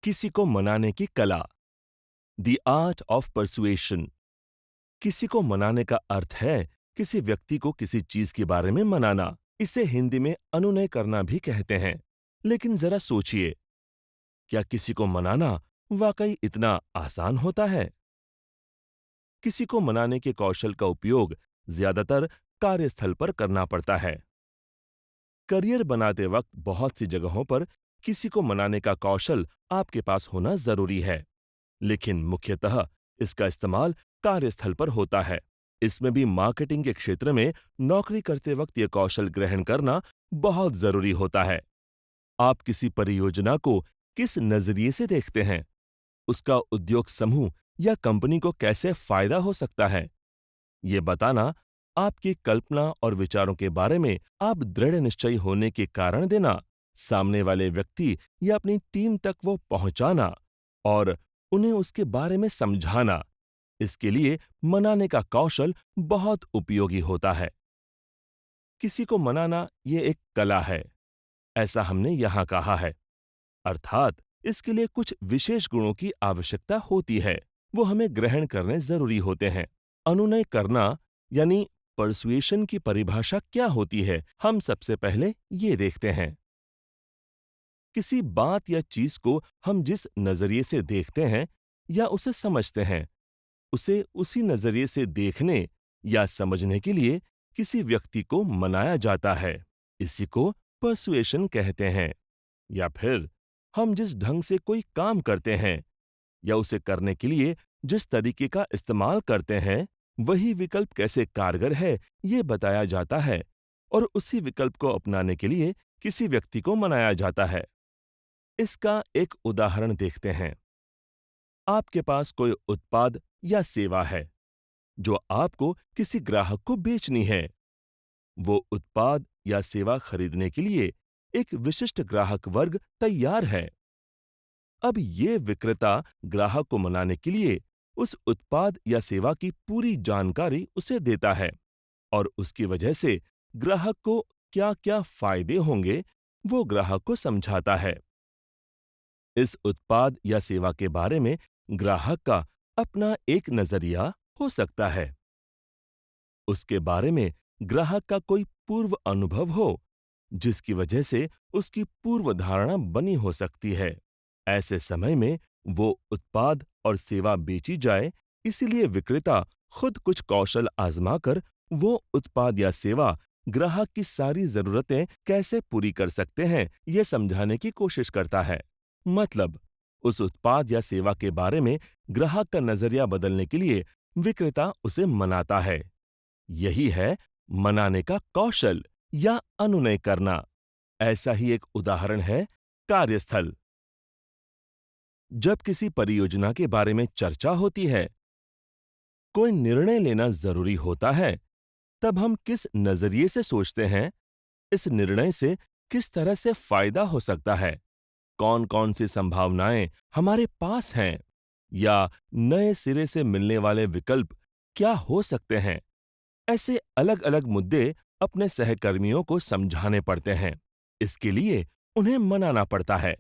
किसी को मनाने की कला, द आर्ट ऑफ परसुएशन। किसी को मनाने का अर्थ है किसी व्यक्ति को किसी चीज के बारे में मनाना। इसे हिंदी में अनुनय करना भी कहते हैं। लेकिन जरा सोचिए, क्या किसी को मनाना वाकई इतना आसान होता है? किसी को मनाने के कौशल का उपयोग ज्यादातर कार्यस्थल पर करना पड़ता है। करियर बनाते वक्त बहुत सी जगहों पर किसी को मनाने का कौशल आपके पास होना जरूरी है, लेकिन मुख्यतः इसका इस्तेमाल कार्यस्थल पर होता है। इसमें भी मार्केटिंग के क्षेत्र में नौकरी करते वक्त यह कौशल ग्रहण करना बहुत जरूरी होता है। आप किसी परियोजना को किस नजरिए से देखते हैं? उसका उद्योग समूह या कंपनी को कैसे फायदा हो सकता है? ये बताना, आपकी कल्पना और विचारों के बारे में आप दृढ़ निश्चयी होने के कारण देना, सामने वाले व्यक्ति या अपनी टीम तक वो पहुंचाना और उन्हें उसके बारे में समझाना, इसके लिए मनाने का कौशल बहुत उपयोगी होता है। किसी को मनाना ये एक कला है, ऐसा हमने यहाँ कहा है। अर्थात इसके लिए कुछ विशेष गुणों की आवश्यकता होती है, वो हमें ग्रहण करने जरूरी होते हैं। अनुनय करना यानी परसुएशन की परिभाषा क्या होती है, हम सबसे पहले ये देखते हैं। किसी बात या चीज को हम जिस नजरिए से देखते हैं या उसे समझते हैं, उसे उसी नजरिए से देखने या समझने के लिए किसी व्यक्ति को मनाया जाता है। इसी को परसुएशन कहते हैं। या फिर हम जिस ढंग से कोई काम करते हैं या उसे करने के लिए जिस तरीके का इस्तेमाल करते हैं, वही विकल्प कैसे कारगर है ये बताया जाता है और उसी विकल्प को अपनाने के लिए किसी व्यक्ति को मनाया जाता है। इसका एक उदाहरण देखते हैं। आपके पास कोई उत्पाद या सेवा है जो आपको किसी ग्राहक को बेचनी है। वो उत्पाद या सेवा खरीदने के लिए एक विशिष्ट ग्राहक वर्ग तैयार है। अब ये विक्रेता ग्राहक को मनाने के लिए उस उत्पाद या सेवा की पूरी जानकारी उसे देता है और उसकी वजह से ग्राहक को क्या-क्या फायदे होंगे, वो ग्राहक को समझाता है। इस उत्पाद या सेवा के बारे में ग्राहक का अपना एक नजरिया हो सकता है। उसके बारे में ग्राहक का कोई पूर्व अनुभव हो, जिसकी वजह से उसकी पूर्व धारणा बनी हो सकती है। ऐसे समय में वो उत्पाद और सेवा बेची जाए, इसीलिए विक्रेता खुद कुछ कौशल आजमाकर वो उत्पाद या सेवा ग्राहक की सारी जरूरतें कैसे पूरी कर सकते हैं, ये समझाने की कोशिश करता है। मतलब, उस उत्पाद या सेवा के बारे में ग्राहक का नजरिया बदलने के लिए विक्रेता उसे मनाता है। यही है मनाने का कौशल या अनुनय करना। ऐसा ही एक उदाहरण है कार्यस्थल। जब किसी परियोजना के बारे में चर्चा होती है, कोई निर्णय लेना जरूरी होता है, तब हम किस नजरिए से सोचते हैं? इस निर्णय से किस तरह से फायदा हो सकता है? कौन-कौन सी संभावनाएं हमारे पास हैं? या नए सिरे से मिलने वाले विकल्प क्या हो सकते हैं? ऐसे अलग-अलग मुद्दे अपने सहकर्मियों को समझाने पड़ते हैं। इसके लिए उन्हें मनाना पड़ता है।